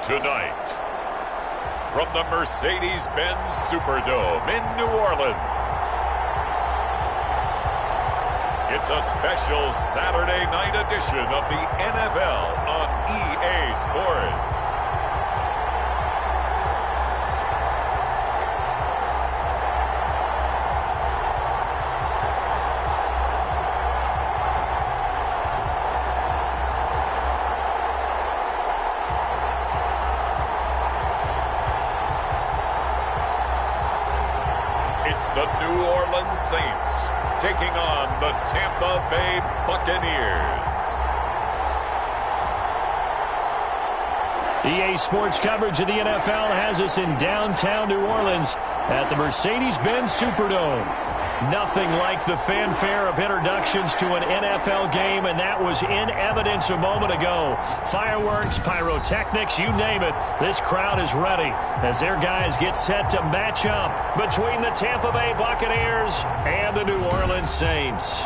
Tonight, from the Mercedes-Benz Superdome in New Orleans, it's a special Saturday night edition of the NFL on EA Sports. It's the New Orleans Saints taking on the Tampa Bay Buccaneers. EA Sports coverage of the NFL has us in downtown New Orleans at the Mercedes-Benz Superdome. Nothing like the fanfare of introductions to an NFL game, and that was in evidence a moment ago. Fireworks, pyrotechnics, you name it. This crowd is ready as their guys get set to match up between the Tampa Bay Buccaneers and the New Orleans Saints.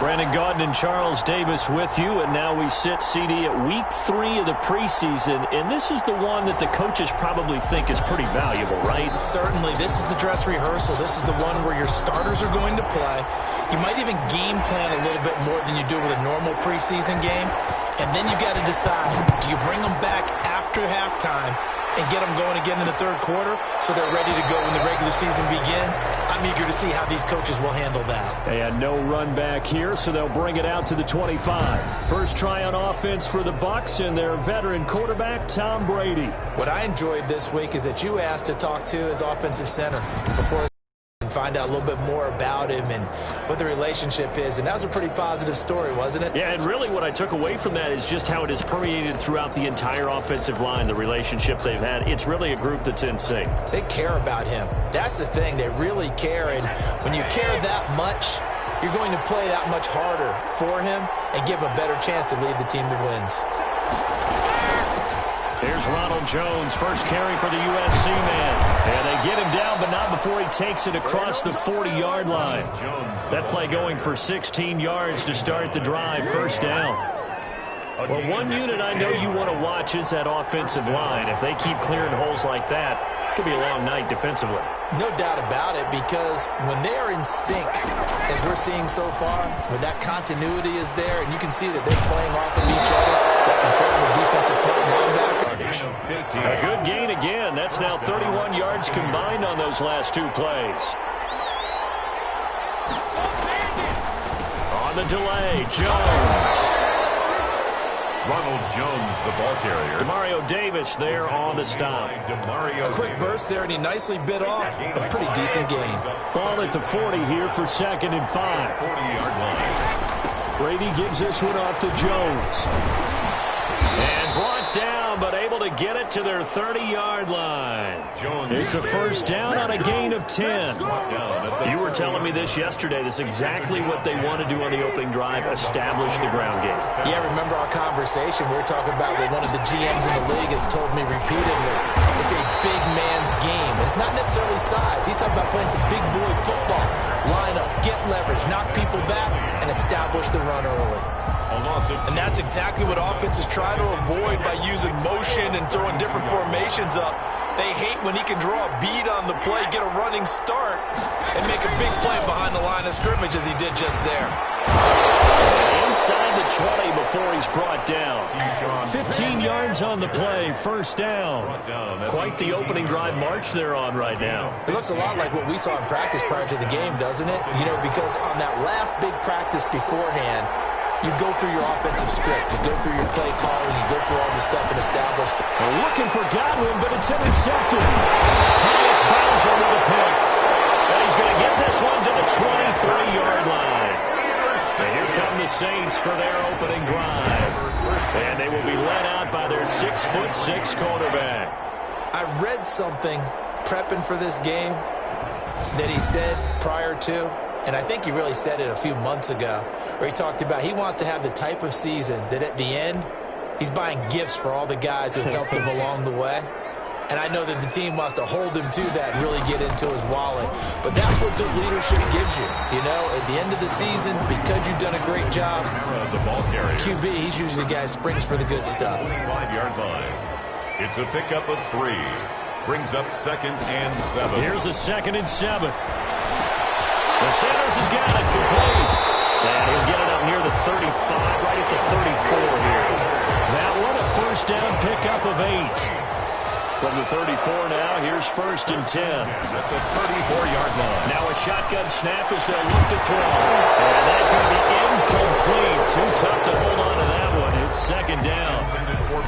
Brandon Gaudin and Charles Davis with you, and now we sit, CD, at week 3 of the preseason, and this is the one that the coaches probably think is pretty valuable, right? Certainly. This is the dress rehearsal. This is the one where your starters are going to play. You might even game plan a little bit more than you do with a normal preseason game, and then you got to decide, do you bring them back after halftime and get them going again in the third quarter so they're ready to go when the regular season begins? I'm eager to see how these coaches will handle that. And no run back here, so they'll bring it out to the 25. First try on offense for the Bucs and their veteran quarterback, Tom Brady. What I enjoyed this week is that you asked to talk to his offensive center before and find out a little bit more about him and what the relationship is. And that was a pretty positive story, wasn't it? Yeah, and really what I took away from that is just how it has permeated throughout the entire offensive line, the relationship they've had. It's really a group that's in sync. They care about him. That's the thing. They really care. And when you care that much, you're going to play that much harder for him and give him a better chance to lead the team to wins. There's Ronald Jones, first carry for the USC man. And they get him down, but not before he takes it across the 40-yard line. That play going for 16 yards to start the drive, first down. Well, one unit I know you want to watch is that offensive line. If they keep clearing holes like that, it could be a long night defensively. No doubt about it, because when they are in sync, as we're seeing so far, when that continuity is there, and you can see that they're playing off of each other, they're controlling the defensive front and linebacker. A good gain again. That's now 31 yards combined on those last two plays. On the delay, Jones. Ronald Jones, the ball carrier. Demario Davis there on the stop. A quick burst there, and he nicely bit off a pretty decent gain. Ball at the 40 here for 2nd and 5. 40-yard line. Brady gives this one off to Jones. And brought down, but able to get it to their 30-yard line. It's a first down on a gain of 10. You were telling me this yesterday. This is exactly what they want to do on the opening drive, establish the ground game. Yeah, remember our conversation. We were talking about what one of the GMs in the league has told me repeatedly. It's a big man's game. It's not necessarily size. He's talking about playing some big boy football. Line up, get leverage, knock people back, and establish the run early. And that's exactly what offenses try to avoid by using motion and throwing different formations up. They hate when he can draw a bead on the play, get a running start, and make a big play behind the line of scrimmage as he did just there. Inside the 20 before he's brought down. 15 yards on the play, first down. Quite the opening drive march they're on right now. It looks a lot like what we saw in practice prior to the game, doesn't it? You know, because on that last big practice beforehand, you go through your offensive script. You go through your play calling. You go through all the stuff and establish. Looking for Godwin, but it's intercepted. Thomas Bowser with a pick. And he's going to get this one to the 23-yard line. And here come the Saints for their opening drive. And they will be led out by their 6'6" quarterback. I read something prepping for this game that he said prior to, and I think he really said it a few months ago, where he talked about he wants to have the type of season that at the end, he's buying gifts for all the guys who helped him along the way. And I know that the team wants to hold him to that and really get into his wallet. But that's what good leadership gives you. You know, at the end of the season, because you've done a great job, The ball carrier. QB, he's usually the guy who springs for the good stuff. 5-yard line. It's a pickup of 3. Brings up 2nd and 7. Here's a 2nd and 7. The Sanders has got it complete. And he'll get it up near the 35, right at the 34 here. That one, a first down pickup of 8. From the 34 now, here's 1st and 10. At the 34-yard line. Now a shotgun snap as they'll look to throw. And that could be incomplete. Too tough to hold on to that one. It's 2nd down.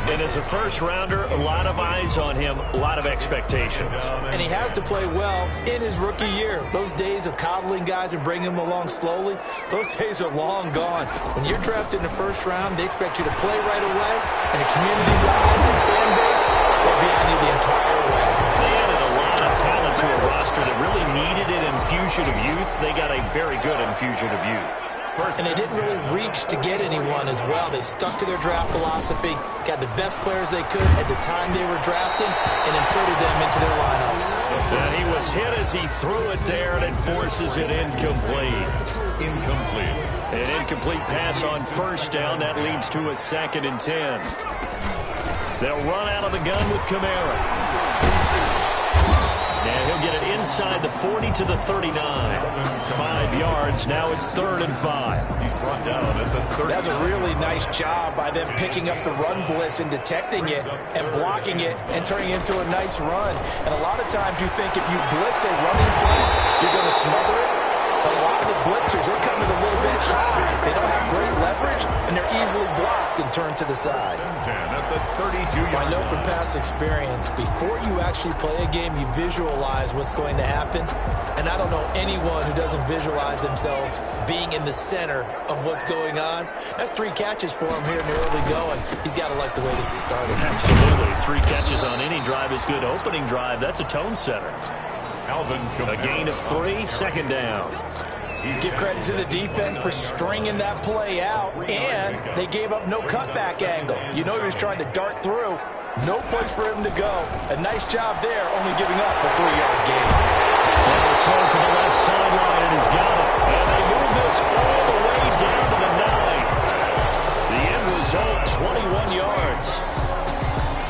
And as a first-rounder, a lot of eyes on him, a lot of expectations. And he has to play well in his rookie year. Those days of coddling guys and bringing them along slowly, those days are long gone. When you're drafted in the first round, they expect you to play right away. And the community's eyes and fan base, they're behind you the entire way. They added a lot of talent to a roster that really needed an infusion of youth. They got a very good infusion of youth. And they didn't really reach to get anyone as well. They stuck to their draft philosophy, got the best players they could at the time they were drafting, and inserted them into their lineup. And he was hit as he threw it there, and it forces it incomplete. Incomplete. An incomplete pass on first down. That leads to a 2nd and 10. They'll run out of the gun with Kamara. And he'll get it inside the 40 to the 39. 5 yards. Now it's 3rd and 5. He's brought down at the 30. That's a really nice job by them picking up the run blitz and detecting it and blocking it and turning it into a nice run. And a lot of times you think if you blitz a running play, you're going to smother it. But a lot of the blitzers, they come in a little bit high. They don't have great leverage, and they're easily blocked and turned to the side. 10 at the 32-yard I know line. from past experience, before you actually play a game, you visualize what's going to happen. And I don't know anyone who doesn't visualize themselves being in the center of what's going on. That's 3 catches for him here in the early going. He's got to like the way this is starting. Absolutely. 3 catches on any drive is good. Opening drive, that's a tone setter. A gain of 3, 2nd down. Give credit to the defense for stringing that play out, and they gave up no cutback angle. You know he was trying to dart through. No place for him to go. A nice job there, only giving up a 3-yard gain. Another throw for the left sideline, and he's got it. And they move this all the way down to the 9. The end result, 21 yards.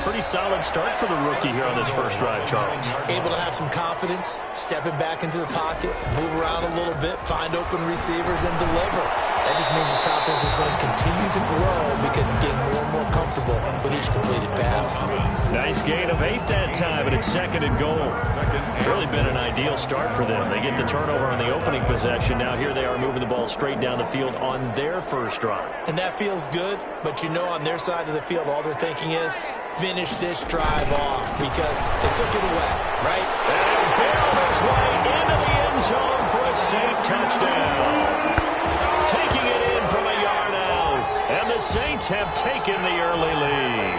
Pretty solid start for the rookie here on this first drive, Charles. Able to have some confidence, stepping back into the pocket, move around a little bit, find open receivers, and deliver. That just means his confidence is going to continue to grow because he's getting more and more comfortable with each completed pass. Nice gain of 8 that time, and it's 2nd and goal. Really been an ideal start for them. They get the turnover on the opening possession. Now here they are moving the ball straight down the field on their first drive. And that feels good, but you know on their side of the field, all they're thinking is, finish this drive off because they took it away, right? And he'll barrel his way into the end zone for a Saint touchdown. Taking it in from a yard out. And the Saints have taken the early lead.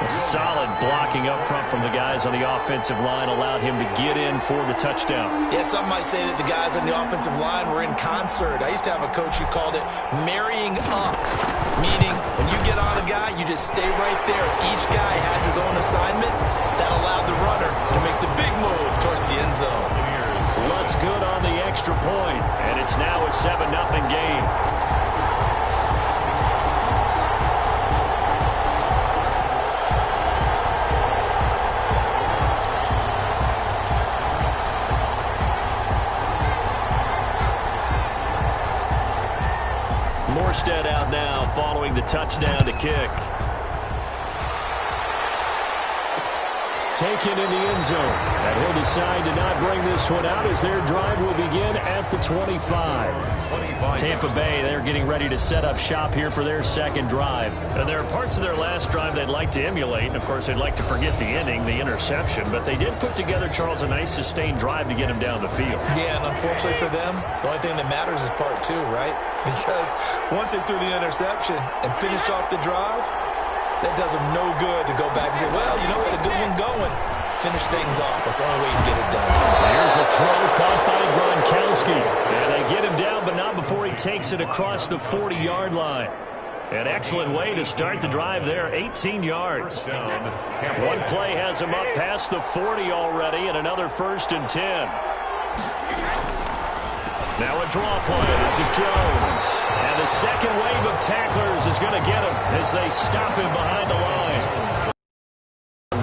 A solid blocking up front from the guys on the offensive line allowed him to get in for the touchdown. Yeah, some might say that the guys on the offensive line were in concert. I used to have a coach who called it marrying up, meaning when you get on a guy, you just stay right there. Each guy has his own assignment. That allowed the runner to make the big move towards the end zone. Lutz good on the extra point, and it's now a 7-0 game. Morstead out now following the touchdown to kick. Taken in the end zone. And he'll decide to not bring this one out as their drive will begin at the 25. Tampa Bay, they're getting ready to set up shop here for their second drive. And there are parts of their last drive they'd like to emulate. And, of course, they'd like to forget the ending, the interception. But they did put together, Charles, a nice sustained drive to get him down the field. Yeah, and unfortunately for them, the only thing that matters is part 2, right? Because once they threw the interception and finished off the drive, that does them no good to go back and say, well, you know what, a good one going. Finish things off. That's the only way you can get it done. Here's a throw caught by Gronkowski. And they get him down, but not before he takes it across the 40-yard line. An excellent way to start the drive there, 18 yards. One play has him up past the 40 already, and another 1st and 10. Now a draw play. This is Jones. And the second wave of tacklers is going to get him as they stop him behind the line.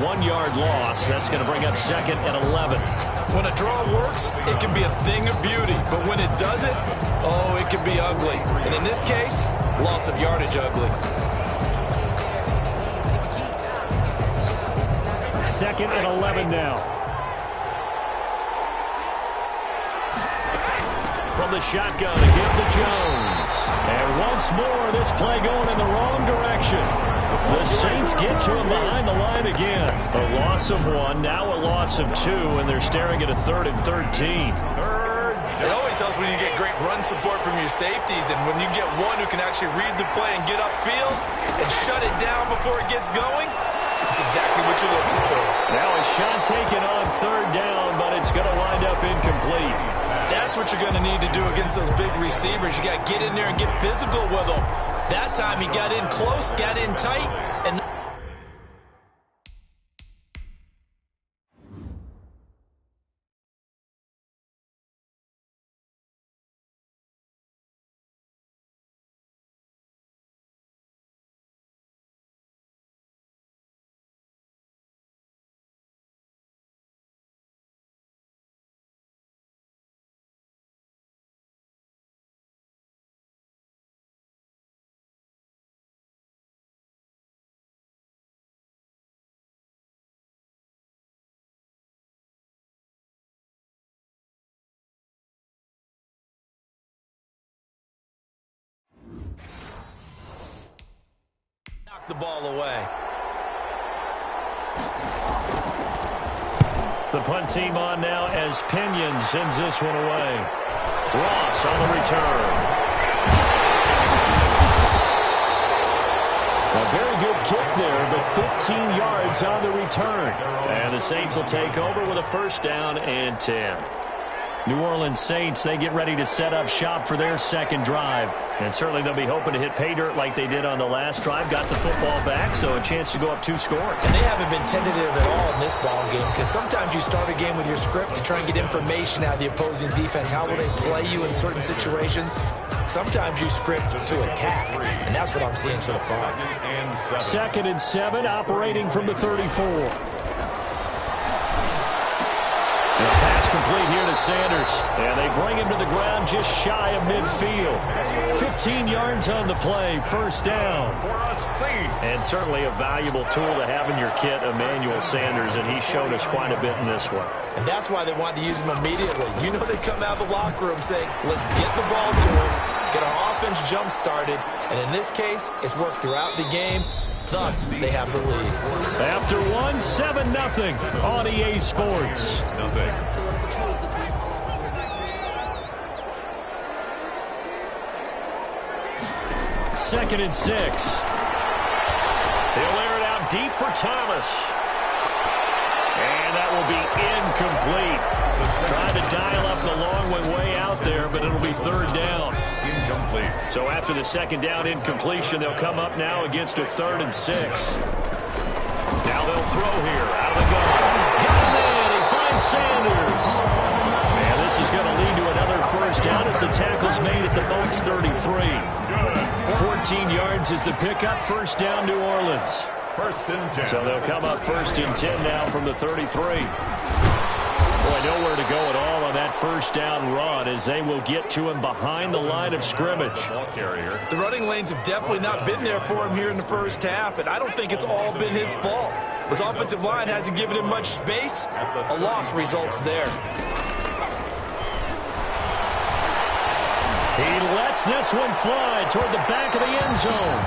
1 yard loss. That's going to bring up 2nd and 11. When a draw works, it can be a thing of beauty. But when it doesn't, oh, it can be ugly. And in this case, loss of yardage ugly. 2nd and 11 now. From the shotgun to give to Jones. And once more, this play going in the wrong direction. The Saints get to him behind the line again. A loss of 1, now a loss of 2, and they're staring at a 3rd and 13. It always helps when you get great run support from your safeties, and when you get one who can actually read the play and get upfield and shut it down before it gets going, it's exactly what you're looking for. Now a shot taken on 3rd down, but it's going to wind up incomplete. That's what you're going to need to do against those big receivers. You got to get in there and get physical with them. That time he got in close, got in tight, and knock the ball away. The punt team on now as Pinion sends this one away. Ross on the return. A very good kick there, but 15 yards on the return. And the Saints will take over with a 1st down and 10. New Orleans Saints, they get ready to set up shop for their 2nd drive. And certainly they'll be hoping to hit pay dirt like they did on the last drive. Got the football back, so a chance to go up 2 scores. And they haven't been tentative at all in this ball game, because sometimes you start a game with your script to try and get information out of the opposing defense. How will they play you in certain situations? Sometimes you script to attack, and that's what I'm seeing so far. 2nd and 7, operating from the 34. The pass complete here to Sanders. And they bring him to the ground just shy of midfield. 15 yards on the play, 1st down. And certainly a valuable tool to have in your kit, Emmanuel Sanders, and he's shown us quite a bit in this one. And that's why they wanted to use him immediately. You know they come out of the locker room saying, let's get the ball to him, get our offense jump-started. And in this case, it's worked throughout the game. Thus, they have the lead. After 1, 7-0 on EA Sports. 2nd and 6. He'll air it out deep for Thomas. And that will be incomplete. Trying to dial up the long one way out there, but it'll be 3rd down. Incomplete. So after the 2nd down incompletion, they'll come up now against a 3rd and 6. Now they'll throw here out of the gun. Got him in. He finds Sanders. And this is going to lead to another 1st down as the tackle's made at the Boats 33. 14 yards is the pickup. 1st down, New Orleans. 1st and 10. So they'll come up 1st and 10 now from the 33. Boy, nowhere to go at all on that 1st down run as they will get to him behind the line of scrimmage. The running lanes have definitely not been there for him here in the 1st half, and I don't think it's all been his fault. His offensive line hasn't given him much space. A loss results there. He lets this one fly toward the back of the end zone.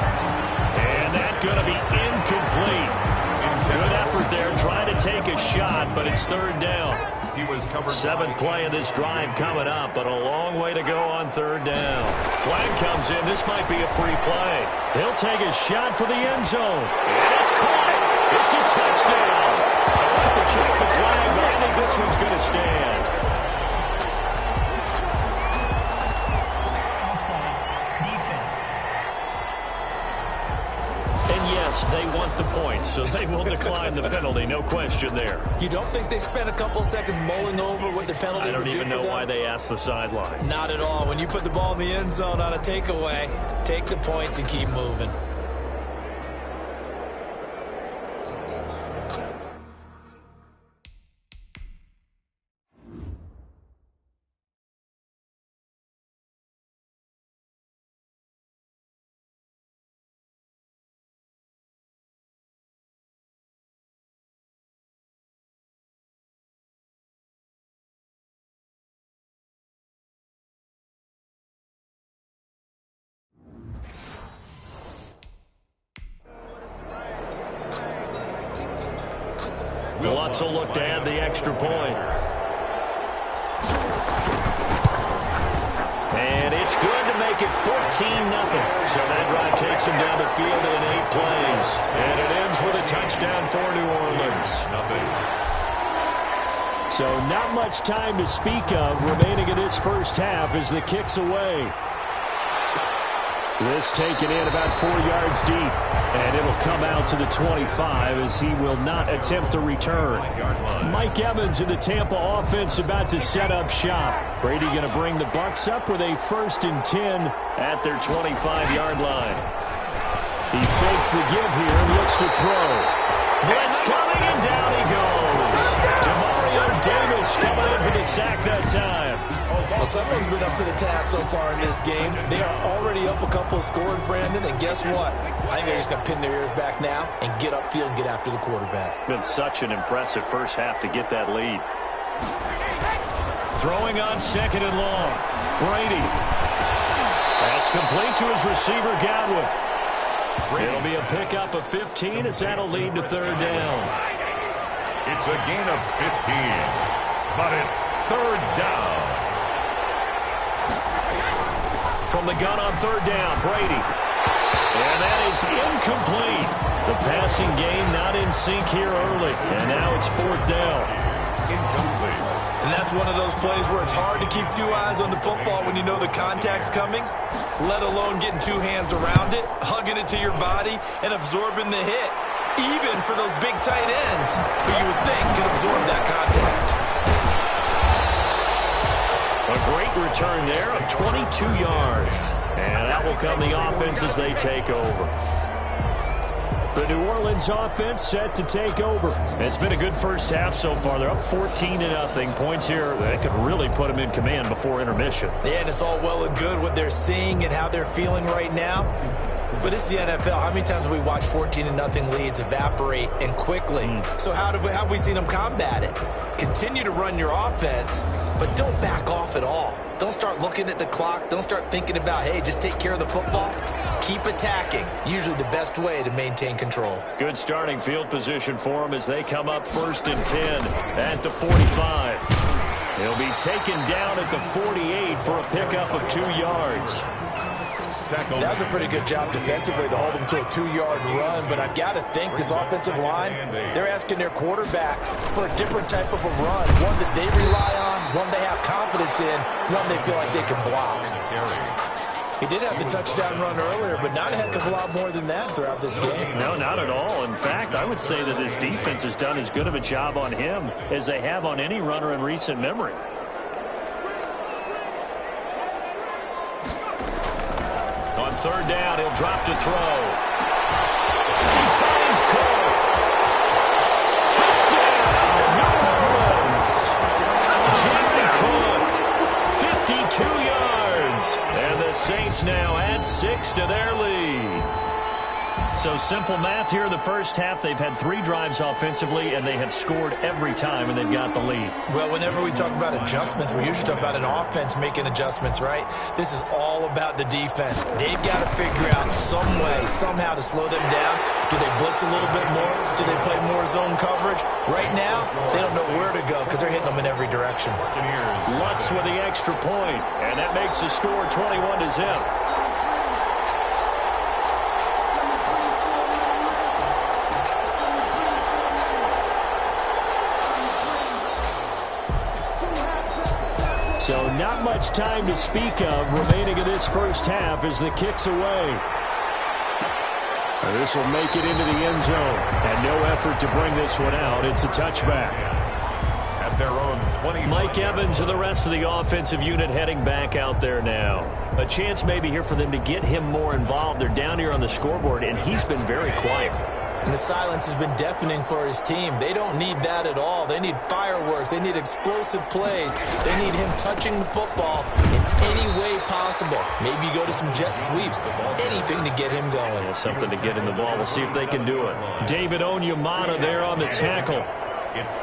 And that's going to be incomplete. Good effort there, trying to take a shot, but it's 3rd down. 7th play of this drive coming up, but a long way to go on 3rd down. Flag comes in. This might be a free play. He'll take a shot for the end zone. And it's caught. It's a touchdown. I'll have to check the flag, but I think this one's going to stand. so they will decline the penalty, no question there. You don't think they spent a couple seconds mulling over what the penalty would do for them? I don't even know why they asked the sideline. Not at all. When you put the ball in the end zone on a takeaway, take the points and keep moving. Lutz will look to add the extra point. And it's good to make it 14-0. So that drive takes him down the field in 8 plays. And it ends with a touchdown for New Orleans. So not much time to speak of remaining in this first half as the kick's away. This taken in about 4 yards deep. And it'll come out to the 25 as he will not attempt to return. Mike Evans in the Tampa offense about to set up shop. Brady going to bring the Bucs up with a 1st and 10 at their 25-yard line. He fakes the give here and looks to throw. Blitz coming and down he goes. Demario Davis coming in for the sack that time. Well, someone's been up to the task so far in this game. They are already up a couple of scores, Brandon, and guess what? I think they're just going to pin their ears back now and get upfield and get after the quarterback. Been such an impressive first half to get that lead. Throwing on 2nd and long. Brady. That's complete to his receiver, Godwin. It'll be a pickup of 15 as that'll lead to 3rd down. It's a gain of 15, but it's 3rd down. From the gun on 3rd down, Brady. And that is incomplete. The passing game not in sync here early. And now it's 4th down. Incomplete. And that's one of those plays where it's hard to keep 2 eyes on the football when you know the contact's coming, let alone getting 2 hands around it, hugging it to your body, and absorbing the hit. Even for those big tight ends who you would think can absorb that contact. A great return there of 22 yards. And that will come the offense as they take over. The New Orleans offense set to take over. It's been a good first half so far. They're up 14-0. Points here that could really put them in command before intermission. Yeah, and it's all well and good what they're seeing and how they're feeling right now. But it's the NFL. How many times have we watched 14-0 leads evaporate and quickly? So how have we seen them combat it? Continue to run your offense, but don't back off at all. Don't start looking at the clock. Don't start thinking about, hey, just take care of the football. Keep attacking. Usually the best way to maintain control. Good starting field position for them as they come up 1st and 10 at the 45. He'll be taken down at the 48 for a pickup of 2 yards. That was a pretty good job defensively to hold them to a 2-yard run, but I've got to think this offensive line, they're asking their quarterback for a different type of a run, one that they rely on, one they have confidence in, one they feel like they can block. He did have the touchdown run earlier, but not a heck of a lot more than that throughout this game. No, not at all. In fact, I would say that this defense has done as good of a job on him as they have on any runner in recent memory. On 3rd down, he'll drop to throw. He finds Cook. Touchdown, New Orleans. Jimmy Cook, 52 yards. And the Saints now add 6 to their lead. So simple math here in the first half. They've had 3 drives offensively, and they have scored every time, and they've got the lead. Well, whenever we talk about adjustments, we usually talk about an offense making adjustments, right? This is all about the defense. They've got to figure out some way, somehow to slow them down. Do they blitz a little bit more? Do they play more zone coverage? Right now, they don't know where to go because they're hitting them in every direction. Lutz with the extra point, and that makes the score 21-0. So not much time to speak of remaining in this first half as the kick's away. This will make it into the end zone. And no effort to bring this one out. It's a touchback. At their own 20. Mike Evans and the rest of the offensive unit heading back out there now. A chance maybe here for them to get him more involved. They're down here on the scoreboard, and he's been very quiet. And the silence has been deafening for his team. They don't need that at all. They need fireworks. They need explosive plays. They need him touching the football in any way possible. Maybe go to some jet sweeps. Anything to get him going. Yeah, something to get in the ball. We'll see if they can do it. David Onyemata there on the tackle.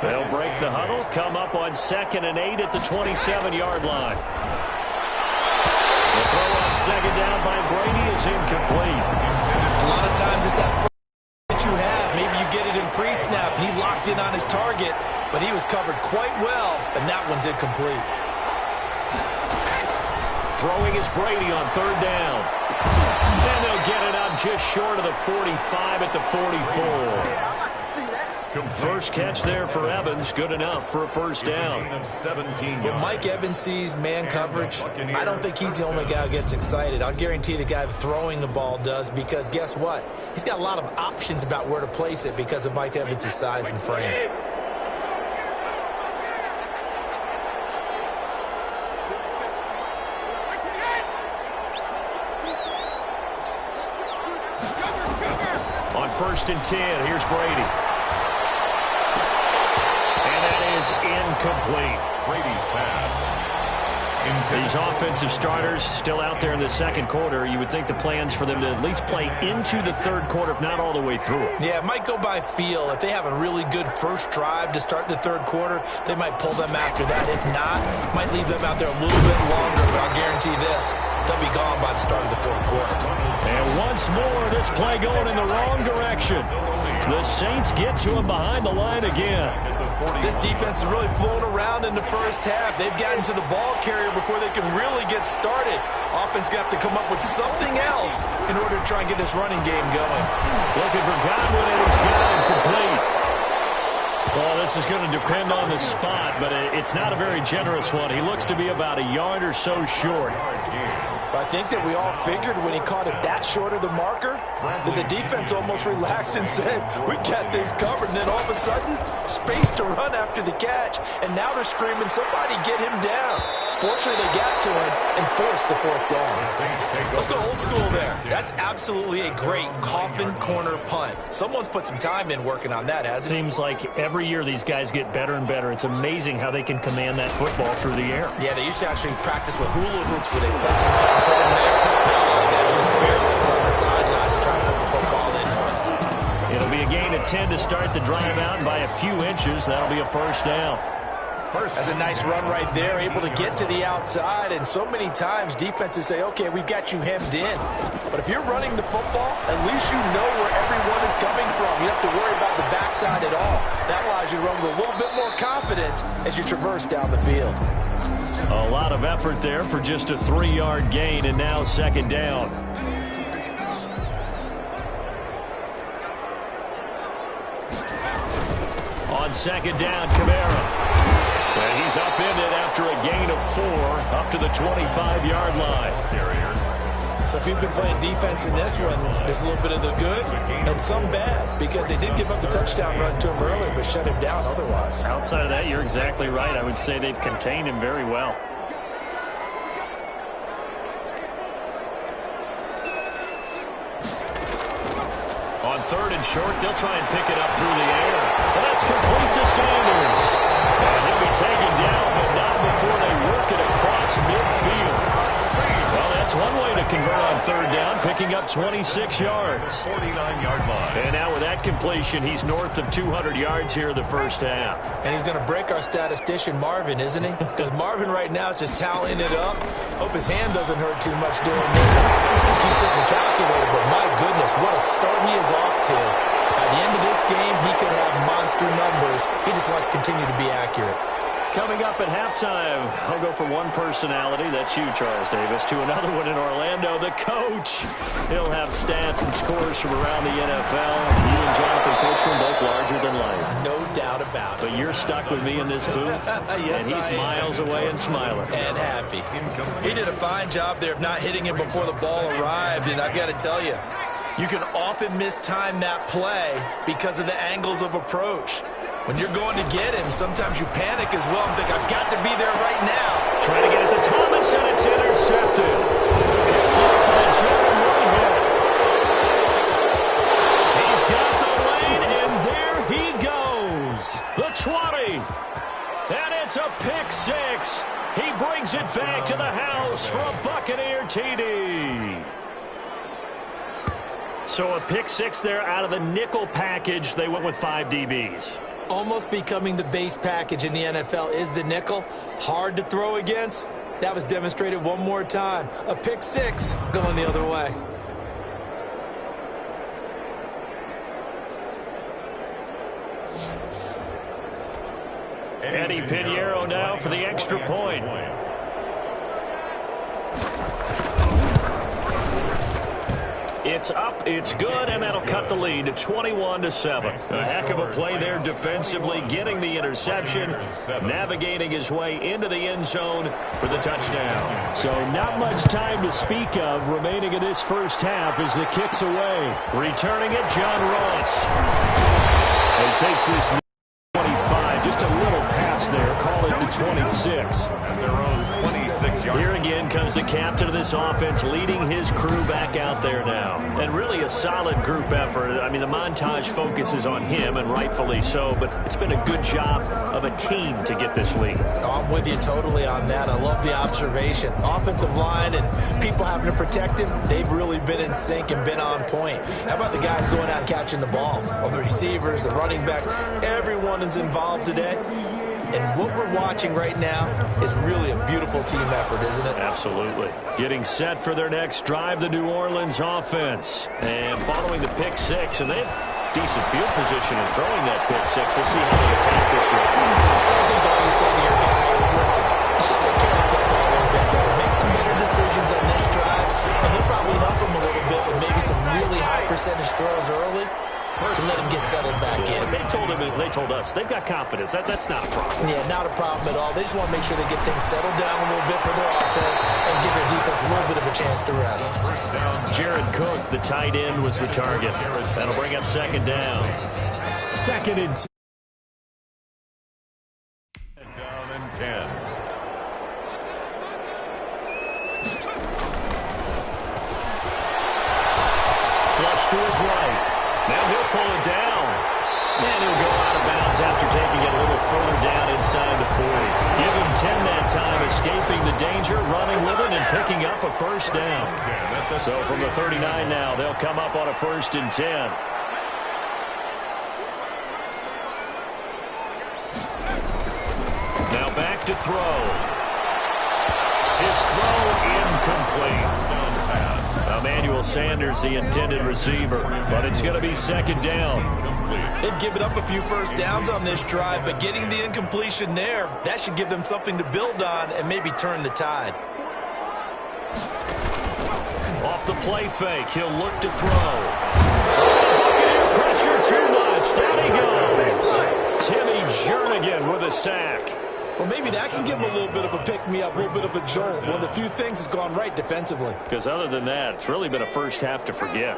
They'll break the huddle, come up on 2nd and 8 at the 27-yard line. The throw on 2nd down by Brady is incomplete. A lot of times it's that that you have. Maybe you get it in pre-snap, and he locked in on his target, but he was covered quite well, and that one's incomplete. Throwing is Brady on 3rd down. And they'll get it up just short of the 45 at the 44. First catch there for Evans. Good enough for a first down. When Mike Evans sees man coverage, I don't think he's the only guy who gets excited. I'll guarantee the guy throwing the ball does, because guess what? He's got a lot of options about where to place it because of Mike Evans' size and frame. On 1st and 10, here's Brady. Incomplete. Brady's pass. These offensive starters still out there in the 2nd quarter. You would think the plan's for them to at least play into the 3rd quarter, if not all the way through. Yeah, it might go by feel. If they have a really good first drive to start the 3rd quarter, they might pull them after that. If not, might leave them out there a little bit longer, but I'll guarantee this, they'll be gone by the start of the 4th quarter. And once more, this play going in the wrong direction. The Saints get to him behind the line again. This defense is really flown around in the first half. They've gotten to the ball carrier before they can really get started. Offense got to come up with something else in order to try and get this running game going. Looking for Godwin, and he's got him complete. Well, this is going to depend on the spot, but it's not a very generous one. He looks to be about a yard or so short. I think that we all figured when he caught it that short of the marker that the defense almost relaxed and said, we got this covered. And then all of a sudden, space to run after the catch. And now they're screaming, somebody get him down. Fortunately, they got to him and forced the 4th down. Let's go old school there. That's absolutely a great coffin corner punt. Someone's put some time in working on that, hasn't it? Seems like every year these guys get better and better. It's amazing how they can command that football through the air. Yeah, they used to actually practice with hula hoops where they place them and put them there. Now a lot of guys just barrels on the sidelines to try and put the football in. It'll be a gain of 10 to start the drive out, and by a few inches, that'll be a first down. That's a nice run right there, able to get to the outside, and so many times defenses say, okay, we've got you hemmed in. But if you're running the football, at least you know where everyone is coming from. You don't have to worry about the backside at all. That allows you to run with a little bit more confidence as you traverse down the field. A lot of effort there for just a 3-yard gain, and now 2nd down. On 2nd down, Kamara. And he's upended after a gain of 4 up to the 25-yard line. So if you've been playing defense in this one, there's a little bit of the good and some bad, because they did give up the touchdown run to him earlier but shut him down otherwise. Outside of that, you're exactly right. I would say they've contained him very well. On 3rd and short, they'll try and pick it up through the air. And that's complete to Sanders. And he'll be taken down, but not before they work it across midfield. Well, that's one way to convert on 3rd down, picking up 26 yards. 49-yard line. And now with that completion, he's north of 200 yards here in the first half. And he's going to break our statistician, Marvin, isn't he? Because Marvin right now is just tallying it up. Hope his hand doesn't hurt too much doing this. He keeps hitting the calculator, but my goodness, what a start he is off to. By the end of this game, he could have monster numbers. He just wants to continue to be accurate. Coming up at halftime, I'll go from one personality, that's you, Charles Davis, to another one in Orlando, the coach. He'll have stats and scores from around the NFL. You and Jonathan Coachman both larger than life. No doubt about it. But you're stuck with me in this booth, yes, and he's miles away and smiling. And happy. He did a fine job there of not hitting him before the ball arrived, and I've got to tell you, You can often mistime that play because of the angles of approach. When you're going to get him, sometimes you panic as well and think, I've got to be there right now. Trying to get it to Thomas, and it's intercepted. Picked up by Jordan Whitehead. He's got the lane, and there he goes. The 20. And it's a pick six. He brings it back to the house for a Buccaneer TD. So a pick six there out of the nickel package. They went with 5 DBs. Almost becoming the base package in the NFL is the nickel. Hard to throw against. That was demonstrated one more time. A pick six going the other way. Eddie Pinheiro now for the extra point. It's up, it's good, and that'll cut the lead to 21-7. A heck of a play there defensively, getting the interception, navigating his way into the end zone for the touchdown. So not much time to speak of remaining in this first half as the kick's away. Returning it, John Ross. He takes this 25, just a little pass there, call it the 26. And their own 26-yard. Here again comes the captain of this offense, leading his crew back out there now. And really a solid group effort. I mean, the montage focuses on him, and rightfully so, but it's been a good job of a team to get this lead. I'm with you totally on that. I love the observation. Offensive line and people having to protect him, they've really been in sync and been on point. How about the guys going out and catching the ball? Well, the receivers, the running backs, everyone is involved today. And what we're watching right now is really a beautiful team effort, isn't it? Absolutely. Getting set for their next drive, the New Orleans offense. And following the pick six, and they have decent field position in throwing that pick six. We'll see how they attack this one. I think all you say to your guy is, listen, let's just take care of the football a little bit better. Make some better decisions on this drive, and they'll probably help him a little bit with maybe some really high percentage throws early to let him get settled back in. They told us they've got confidence. That's not a problem. Yeah, not a problem at all. They just want to make sure they get things settled down a little bit for their offense and give their defense a little bit of a chance to rest. Jared Cook, the tight end, was the target. That'll bring up second down. Second and 10. Down and 10. Flush to his right. Now he'll pull it down. And he'll go out of bounds after taking it a little further down inside the 40. Give him 10 that time, escaping the danger, running with it, and picking up a first down. So from the 39 now, they'll come up on a 1st and 10. Now back to throw. His throw incomplete. Emmanuel Sanders, the intended receiver, but it's going to be second down. They've given up a few first downs on this drive, but getting the incompletion there, that should give them something to build on and maybe turn the tide. Off the play fake, he'll look to throw. Pressure too much, down he goes. Timmy Jernigan with a sack. Well, maybe that can give him a little bit of a pick-me-up, a little bit of a jolt. One of the few things has gone right defensively. Because other than that, it's really been a first half to forget.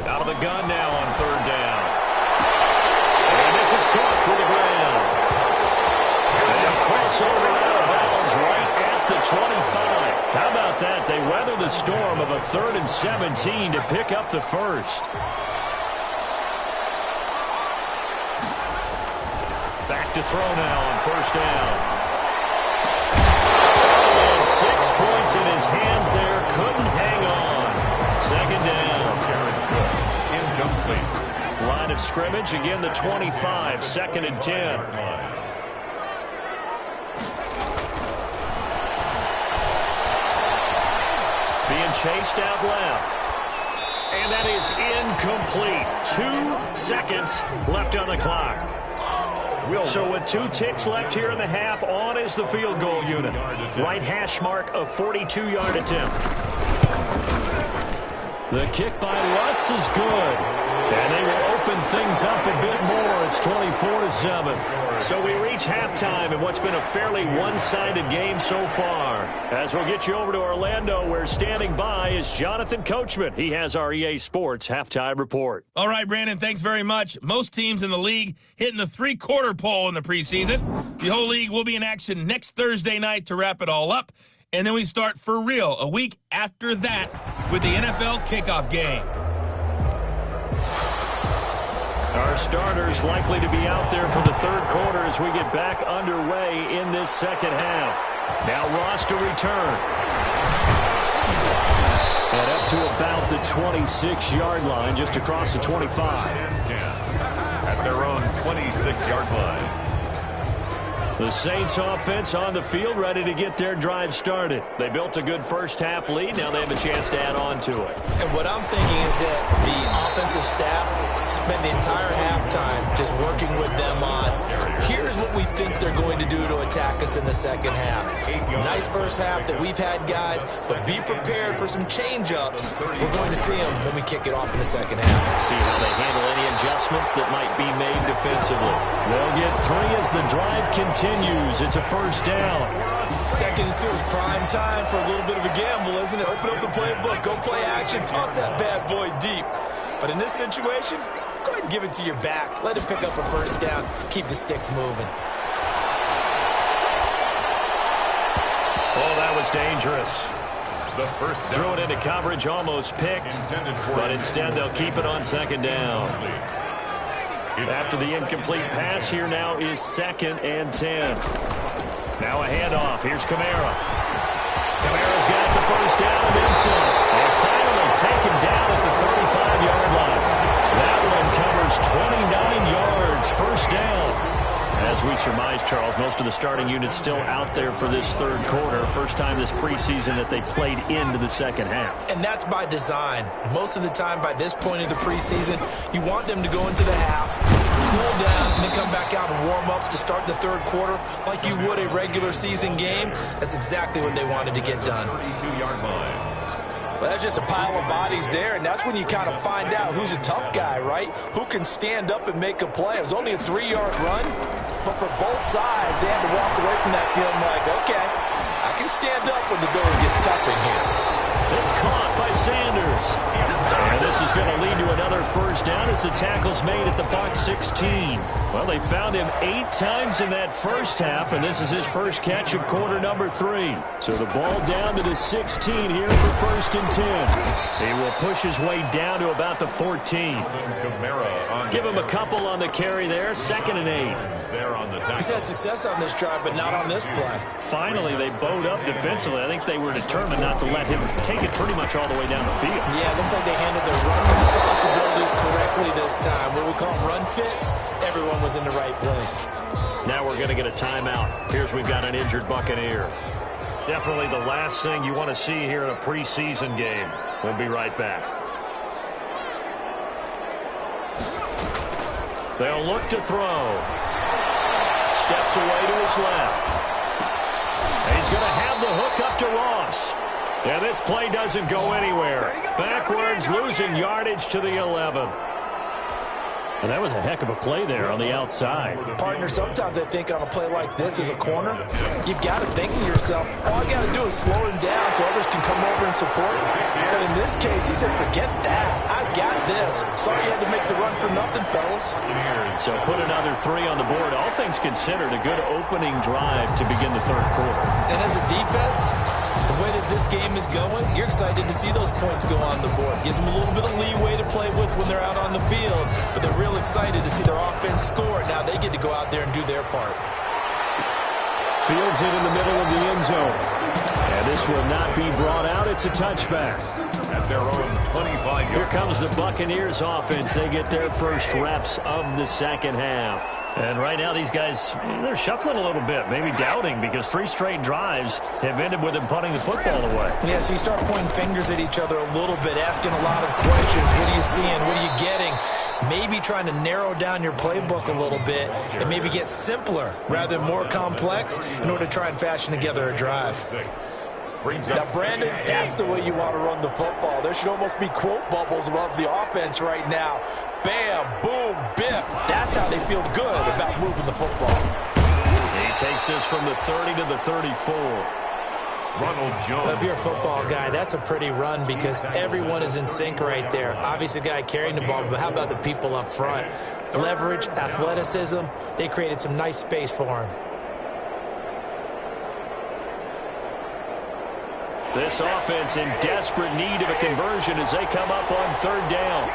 Out of the gun now on third down. And this is caught with the ground. And a crossover out of bounds right at the 25. How about that? They weather the storm of a 3rd and 17 to pick up the first. Back to throw now on first down. And 6 points in his hands there. Couldn't hang on. Second down. Incomplete. Line of scrimmage. Again, the 25. 2nd and 10. Being chased out left. And that is incomplete. 2 seconds left on the clock. So with 2 ticks left here in the half, on is the field goal unit. Right hash mark of 42-yard attempt. The kick by Lutz is good. And they will open things up a bit more score. It's 24-7. So we reach halftime in what's been a fairly one-sided game so far. As we'll get you over to Orlando, where standing by is Jonathan Coachman. He has our EA Sports halftime report. All right, Brandon, thanks very much. Most teams in the league hitting the three-quarter pole in the preseason. The whole league will be in action next Thursday night to wrap it all up. And then we start for real a week after that with the NFL kickoff game. Our starters likely to be out there for the third quarter as we get back underway in this second half. Now Ross to return. And up to about the 26-yard line, just across the 25. At their own 26-yard line. The Saints offense on the field, ready to get their drive started. They built a good first-half lead. Now they have a chance to add on to it. And what I'm thinking is that the offensive staff spent the entire halftime just working with them on, here's what we think they're going to do to attack us in the second half. Nice first half that we've had, guys, but be prepared for some change-ups. We're going to see them when we kick it off in the second half. See how they handle any adjustments that might be made defensively. They'll get 3 as the drive continues. It's a first down. 2nd and 2 is prime time for a little bit of a gamble, isn't it? Open up the playbook, go play action, toss that bad boy deep. But in this situation, go ahead and give it to your back. Let him pick up a first down. Keep the sticks moving. Oh, that was dangerous. The first down. Threw it into coverage, almost picked. But instead, they'll keep it on second down. After the incomplete pass, here now is 2nd and 10. Now a handoff. Here's Kamara. Kamara's got the first down and then some. And finally taken down at the 35-yard line. That one covers 29 yards. First down. As we surmise, Charles, most of the starting units still out there for this third quarter. First time this preseason that they played into the second half. And that's by design. Most of the time by this point of the preseason, you want them to go into the half, cool down, and then come back out and warm up to start the third quarter like you would a regular season game. That's exactly what they wanted to get done. 32-yard line. Well, that's just a pile of bodies there, and that's when you kind of find out who's a tough guy, right? Who can stand up and make a play. It was only a 3-yard run, but for both sides, they had to walk away from that feeling like, okay, I can stand up when the going gets tough in here. It's caught by Sanders. And this is going to lead to another first down as the tackle's made at the Bucs 16. Well, they found him 8 times in that first half, and this is his first catch of quarter number 3. So the ball down to the 16 here for 1st and 10. He will push his way down to about the 14. Give him a couple on the carry there. 2nd and 8. He's had success on this drive, but not on this play. Finally, they bowed up defensively. I think they were determined not to let him take it pretty much all the way down the field. Yeah, it looks like they handled their run responsibilities correctly this time. What we call them run fits, everyone was in the right place. Now we're going to get a timeout. Here's we've got an injured Buccaneer. Definitely the last thing you want to see here in a preseason game. We'll be right back. They'll look to throw. Steps away to his left. And he's going to have the hook up to Ross. And this play doesn't go anywhere. Backwards, losing yardage to the 11. And that was a heck of a play there on the outside. Partner, sometimes I think on a play like this as a corner, you've got to think to yourself, all I got to do is slow him down so others can come over and support him. But in this case, he said, forget that. I got this. Sorry you had to make the run for nothing, fellas. So put another 3 on the board. All things considered, a good opening drive to begin the third quarter. And as a defense, the way that this game is going, you're excited to see those points go on the board. Gives them a little bit of leeway to play with when they're out on the field, but they're real excited to see their offense score. Now they get to go out there and do their part. Fields it in the middle of the end zone. And this will not be brought out. It's a touchback. At their own 25-yard. Here comes the Buccaneers offense. They get their first reps of the second half. And right now these guys, they're shuffling a little bit, maybe doubting, because 3 straight drives have ended with them punting the football away. Yeah, so you start pointing fingers at each other a little bit, asking a lot of questions. What are you seeing? What are you getting? Maybe trying to narrow down your playbook a little bit and maybe get simpler rather than more complex in order to try and fashion together a drive. Now, Brandon, that's the way you want to run the football. There should almost be quote bubbles above the offense right now. Bam, boom, biff. That's how they feel feel good about moving the football. He takes this from the 30 to the 34. Ronald Jones. If you're a football guy, that's a pretty run because everyone is in sync right there. Obviously, the guy carrying the ball, but how about the people up front? Leverage, athleticism, they created some nice space for him. This offense in desperate need of a conversion as they come up on third down.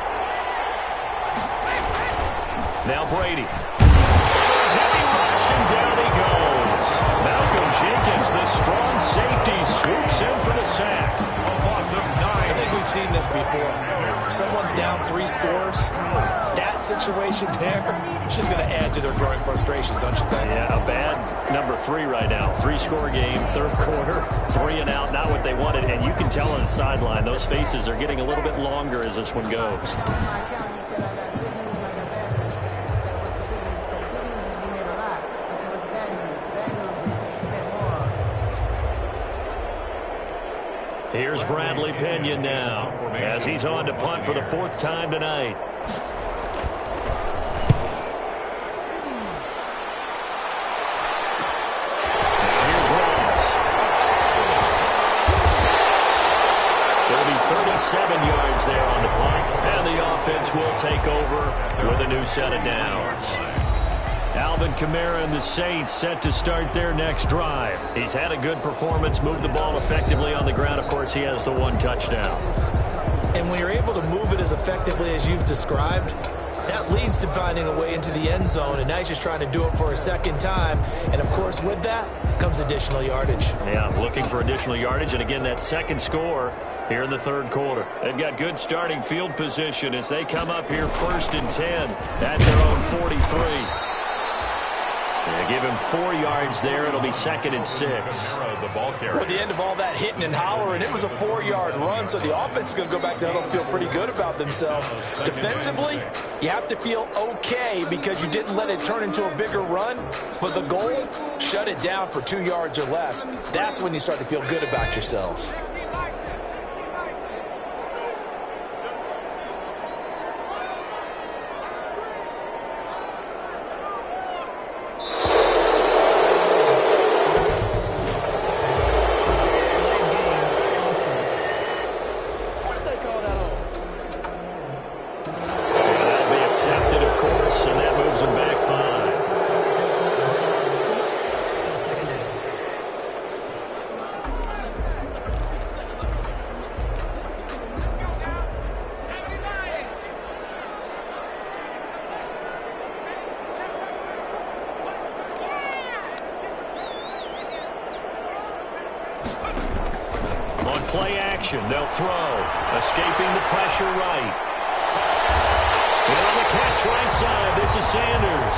Now Brady. Heavy rush and down he goes. Malcolm Jenkins, the strong safety, swoops in for the sack. I think we've seen this before. If someone's down 3 scores, that situation there, it's just going to add to their growing frustrations, don't you think? Yeah, a bad number 3 right now. 3-score game, third quarter, 3 and out, not what they wanted. And you can tell on the sideline, those faces are getting a little bit longer as this one goes. Here's Bradley Pinion now as he's on to punt for the 4th time tonight. Here's Ross. There'll be 37 yards there on the punt, and the offense will take over with a new set of downs. Alvin Kamara and the Saints set to start their next drive. He's had a good performance, moved the ball effectively on the ground. Of course, he has the 1 touchdown. And when you're able to move it as effectively as you've described, that leads to finding a way into the end zone, and now he's just trying to do it for a second time. And, of course, with that comes additional yardage. Yeah, looking for additional yardage, and again, that second score here in the third quarter. They've got good starting field position as they come up here 1st and 10 at their own 43. They give him 4 yards there. It'll be 2nd and 6. Well, at the end of all that hitting and hollering, it was a 4-yard run, so the offense is going to go back there and feel pretty good about themselves. Defensively, you have to feel okay because you didn't let it turn into a bigger run, but the goal, shut it down for 2 yards or less. That's when you start to feel good about yourselves. Play action, they'll throw. Escaping the pressure right. And on the catch right side, this is Sanders.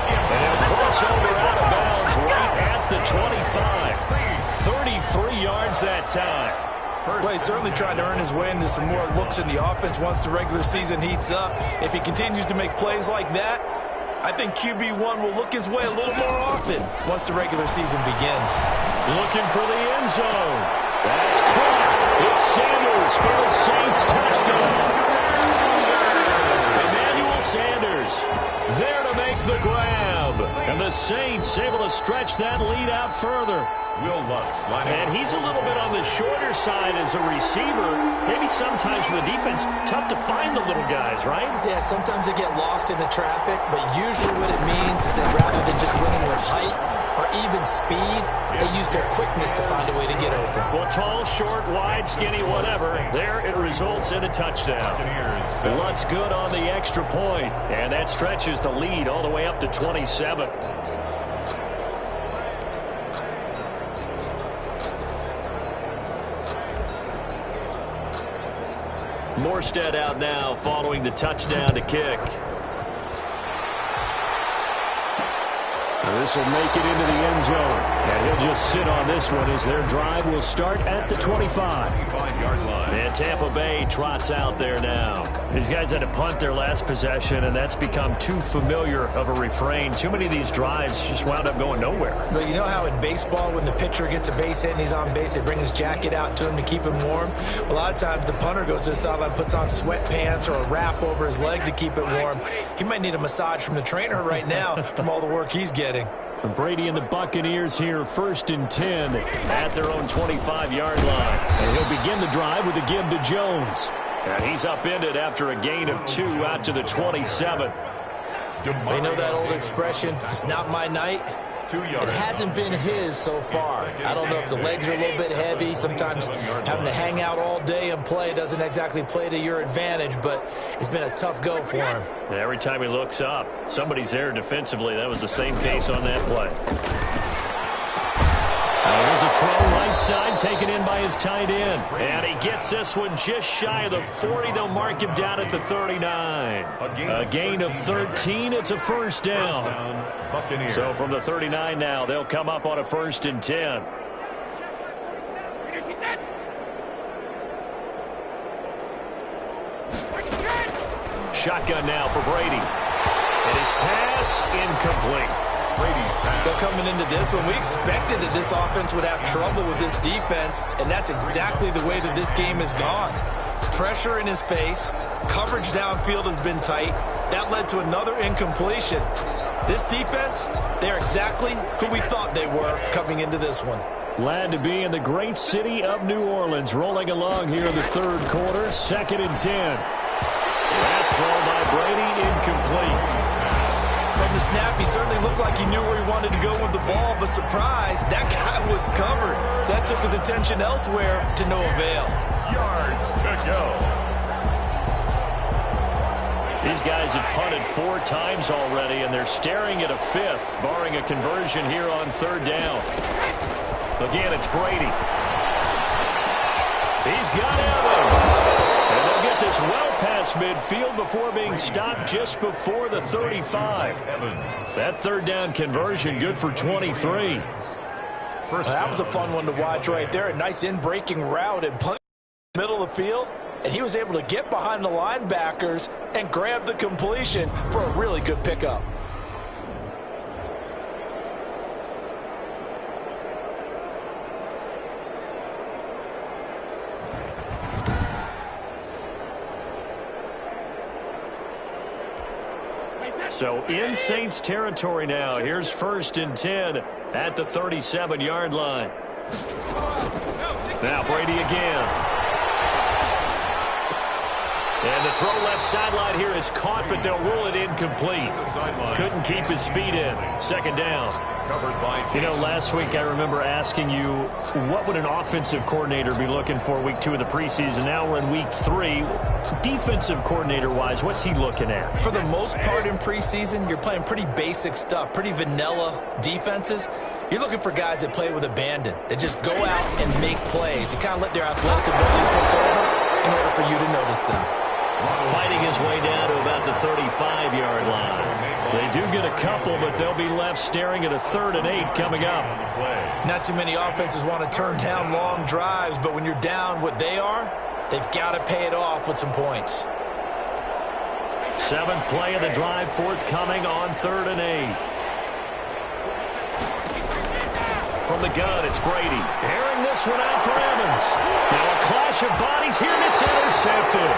And he'll cross over out of bounds right at the 25. 33 yards that time. Well, he's certainly trying to earn his way into some more looks in the offense once the regular season heats up. If he continues to make plays like that, I think QB1 will look his way a little more often once the regular season begins. Looking for the end zone. That's caught. It's Sanders for the Saints touchdown. Emmanuel Sanders there to make the grab. And the Saints able to stretch that lead out further. And he's a little bit on the shorter side as a receiver. Maybe sometimes for the defense, tough to find the little guys, right? Yeah, sometimes they get lost in the traffic, but usually what it means is that rather than just winning with height or even speed, they use their quickness to find a way to get open. Well, tall, short, wide, skinny, whatever. There it results in a touchdown. Lutz good on the extra point, and that stretches the lead all the way up to 27. Morstead out now following the touchdown to kick. This will make it into the end zone. And he'll just sit on this one as their drive will start at the 25-yard line. And Tampa Bay trots out there now. These guys had to punt their last possession, and that's become too familiar of a refrain. Too many of these drives just wound up going nowhere. Well, you know how in baseball when the pitcher gets a base hit and he's on base, they bring his jacket out to him to keep him warm? A lot of times the punter goes to the sideline, puts on sweatpants or a wrap over his leg to keep it warm. He might need a massage from the trainer right now from all the work he's getting. Brady and the Buccaneers here, 1st and 10 at their own 25-yard line. And he'll begin the drive with a give to Jones. And he's upended after a gain of 2 out to the 27. You know that old expression, it's not my night? It hasn't been his so far. I don't know if the legs are a little bit heavy. Sometimes having to hang out all day and play doesn't exactly play to your advantage, but it's been a tough go for him. Every time he looks up, somebody's there defensively. That was the same case on that play. There's a throw right side taken in by his tight end. And he gets this one just shy of the 40. They'll mark him down at the 39. A gain of 13. It's a first down. So from the 39 now, they'll come up on a 1st and 10. Shotgun now for Brady. And his pass incomplete. But coming into this one, we expected that this offense would have trouble with this defense, and that's exactly the way that this game has gone. Pressure in his face, coverage downfield has been tight. That led to another incompletion. This defense, they're exactly who we thought they were coming into this one. Glad to be in the great city of New Orleans, rolling along here in the 3rd quarter, 2nd and 10. That throw by Brady incomplete. From the snap, he certainly looked like he knew where he wanted to go with the ball, but surprise, that guy was covered. So that took his attention elsewhere to no avail. Yards to go. These guys have punted 4 times already, and they're staring at a 5th, barring a conversion here on 3rd down. Again, it's Brady. He's got Evans. And they'll get this well past midfield before being stopped just before the 35. That 3rd down conversion good for 23. That was a fun one to watch right there. A nice in-breaking route and punt in the middle of the field. And he was able to get behind the linebackers and grab the completion for a really good pickup. So in Saints territory now. Here's 1st and 10 at the 37-yard line. Now Brady again. And the throw left sideline here is caught, but they'll rule it incomplete. Couldn't keep his feet in. 2nd down. You know, last week I remember asking you, what would an offensive coordinator be looking for week 2 of the preseason? Now we're in week 3. Defensive coordinator-wise, what's he looking at? For the most part in preseason, you're playing pretty basic stuff, pretty vanilla defenses. You're looking for guys that play with abandon, that just go out and make plays. You kind of let their athletic ability take over in order for you to notice them. Fighting his way down to about the 35-yard line. They do get a couple, but they'll be left staring at a 3rd and 8 coming up. Not too many offenses want to turn down long drives, but when you're down what they are, they've got to pay it off with some points. 7th play of the drive, forthcoming on 3rd and 8. From the gun, it's Brady. Airing this one out for Evans. Now a clash of bodies here, and it's intercepted.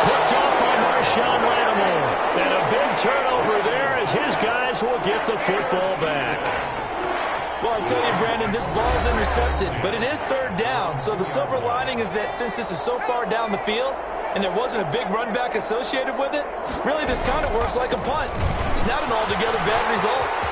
Picked off by Marshawn Lattimore. And a big turnover there as his guys will get the football back. Well, I tell you, Brandon, this ball's intercepted, but it is 3rd down. So the silver lining is that since this is so far down the field and there wasn't a big run back associated with it, really this kind of works like a punt. It's not an altogether bad result.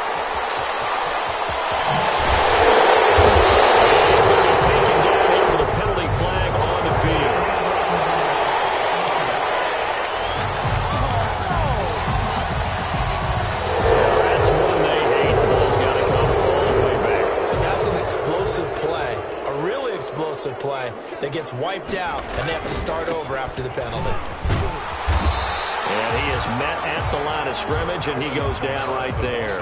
Explosive play that gets wiped out, and they have to start over after the penalty. And he is met at the line of scrimmage, and he goes down right there.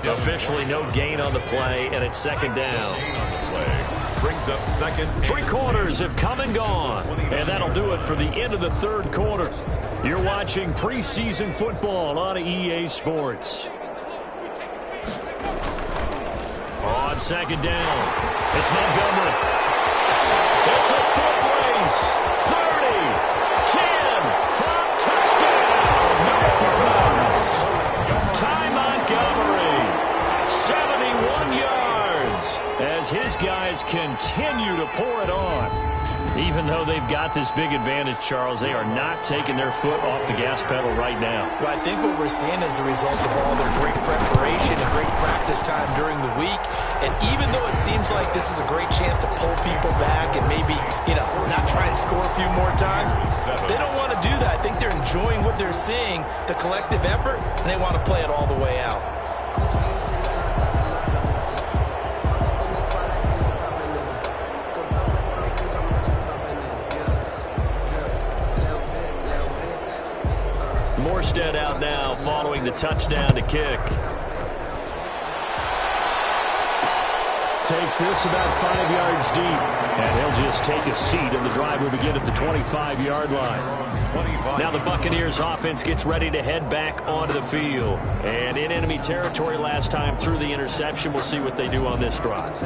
Officially no gain on the play, and it's second down. Brings up second. 3 quarters have come and gone, and that'll do it for the end of the third quarter. You're watching preseason football on EA Sports. On second down, it's Montgomery. It's a foot race. 30, 10, 5, touchdown, New Orleans. Ty Montgomery, 71 yards, as his guys continue to pour it on. Even though they've got this big advantage, Charles, they are not taking their foot off the gas pedal right now. Well, I think what we're seeing is the result of all their great preparation and great practice time during the week. And even though it seems like this is a great chance to pull people back and maybe, not try and score a few more times, they don't want to do that. I think they're enjoying what they're seeing, the collective effort, and they want to play it all the way out. Morstead out now following the touchdown to kick. Takes this about 5 yards deep. And he'll just take a seat, and the drive will begin at the 25-yard line. Now the Buccaneers offense gets ready to head back onto the field. And in enemy territory last time through the interception. We'll see what they do on this drive.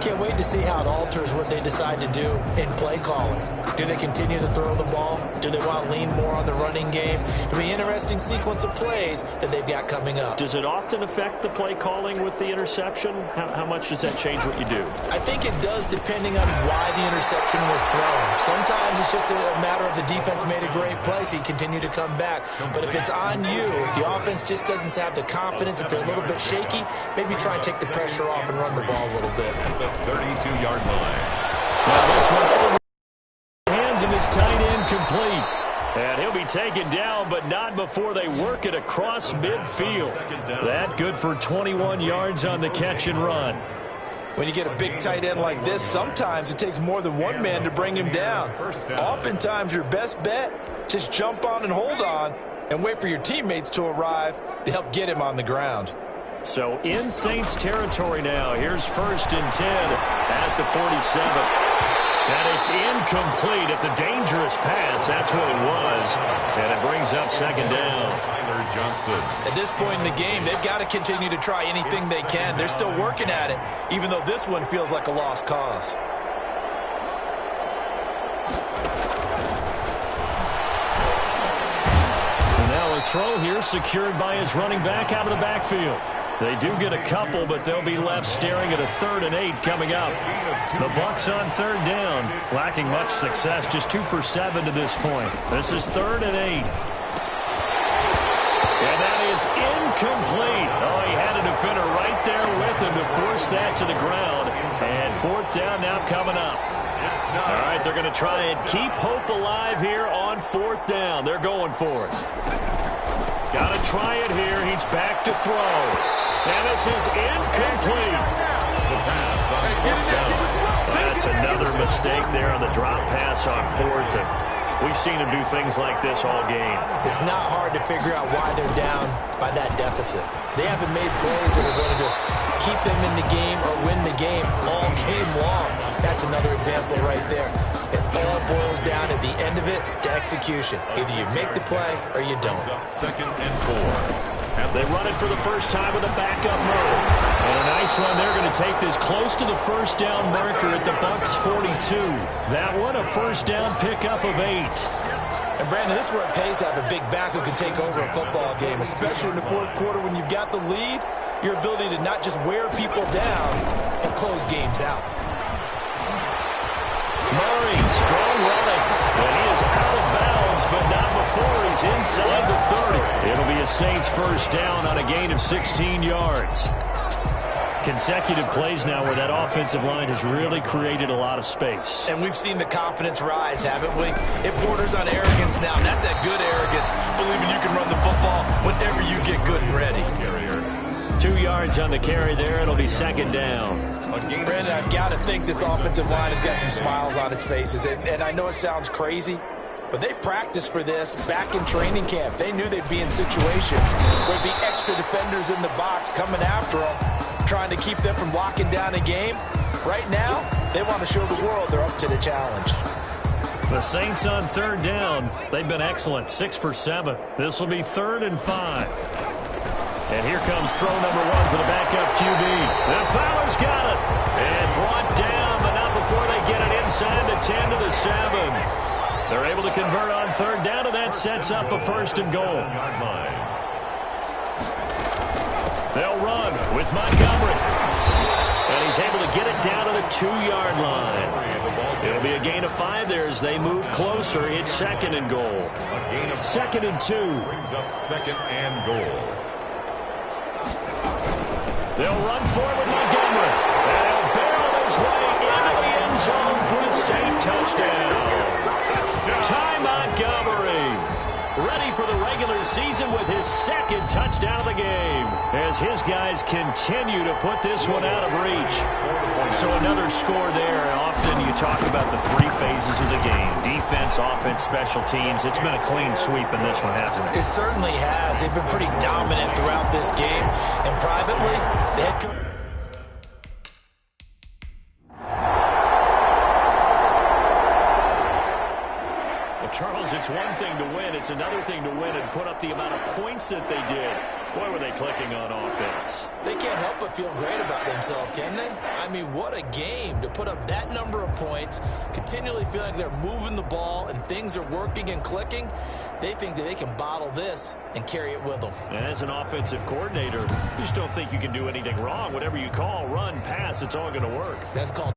Can't wait to see how it alters what they decide to do in play calling. Do they continue to throw the ball? Do they want to lean more on the running game? It'll be an interesting sequence of plays that they've got coming up. Does it often affect the play calling with the interception? How much does that change what you do? I think it does, depending on why the interception was thrown. Sometimes it's just a matter of the defense made a great play, so you continue to come back. But if it's on you, if the offense just doesn't have the confidence, if they're a little bit shaky, maybe try and take the pressure off and run the ball a little bit. At the 32-yard line. Now this one over hands of his tight end complete. And he'll be taken down, but not before they work it across midfield. That good for 21 yards on the catch and run. When you get a big tight end like this, sometimes it takes more than one man to bring him down. Oftentimes, your best bet, just jump on and hold on and wait for your teammates to arrive to help get him on the ground. So in Saints territory now. Here's 1st and 10 at the 47. And it's incomplete. It's a dangerous pass. That's what it was. And it brings up second down. Tyler Johnson. At this point in the game, they've got to continue to try anything they can. They're still working at it, even though this one feels like a lost cause. And now a throw here secured by his running back out of the backfield. They do get a couple, but they'll be left staring at a 3rd and 8 coming up. The Bucs on 3rd down, lacking much success, just 2 for 7 to this point. This is 3rd and 8. And that is incomplete. Oh, he had a defender right there with him to force that to the ground. And 4th down now coming up. All right, they're going to try and keep hope alive here on 4th down. They're going for it. Got to try it here. He's back to throw. And this is incomplete. The pass on 4th down. That's another mistake there on the drop pass on 4th. And we've seen him do things like this all game. It's not hard to figure out why they're down by that deficit. They haven't made plays that are going to keep them in the game or win the game all game long. That's another example right there. It all boils down at the end of it to execution. Either you make the play or you don't. 2nd and 4. They run it for the first time with a backup move. And a nice run. They're going to take this close to the 1st down marker at the Bucs 42. That one, a 1st down pickup of 8. And, Brandon, this is where it pays to have a big back who can take over a football game, especially in the 4th quarter when you've got the lead, your ability to not just wear people down, but close games out. Murray, strong running. And he is out of bounds, but not before he's inside the 30. It'll be a Saints 1st down on a gain of 16 yards. Consecutive plays now where that offensive line has really created a lot of space. And we've seen the confidence rise, haven't we? It borders on arrogance now. That's that good arrogance, believing you can run the football whenever you get good and ready. 2 yards on the carry there. It'll be 2nd down. Brandon, I've got to think this offensive line has got some smiles on its faces. And I know it sounds crazy, But they practiced for this back in training camp. They knew they'd be in situations where there'd be extra defenders in the box coming after them, trying to keep them from locking down a game. Right now, they want to show the world they're up to the challenge. The Saints on third down. They've been excellent, 6 for 7. This will be 3rd and 5. And here comes throw number 1 for the backup QB. And Fowler's got it. And brought down, but not before they get it inside the 10 to the 7. They're able to convert on third down, and that sets up a 1st and goal. They'll run with Montgomery. And he's able to get it down to the 2-yard line. It'll be a gain of 5 there as they move closer. It's 2nd and goal. 2nd and 2. Brings up 2nd and goal. They'll run forward with Montgomery. And he'll barrel his way into the end zone for a safe touchdown. Ty Montgomery, ready for the regular season with his 2nd touchdown of the game, as his guys continue to put this one out of reach. So another score there. Often you talk about the 3 phases of the game: defense, offense, special teams. It's been a clean sweep in this one, hasn't it? It certainly has. They've been pretty dominant throughout this game. And privately, the head coach... Charles, it's one thing to win. It's another thing to win and put up the amount of points that they did. Boy, were they clicking on offense. They can't help but feel great about themselves, can they? I mean, what a game to put up that number of points, continually feeling like they're moving the ball and things are working and clicking. They think that they can bottle this and carry it with them. And as an offensive coordinator, you just don't think you can do anything wrong. Whatever you call, run, pass, it's all going to work. That's called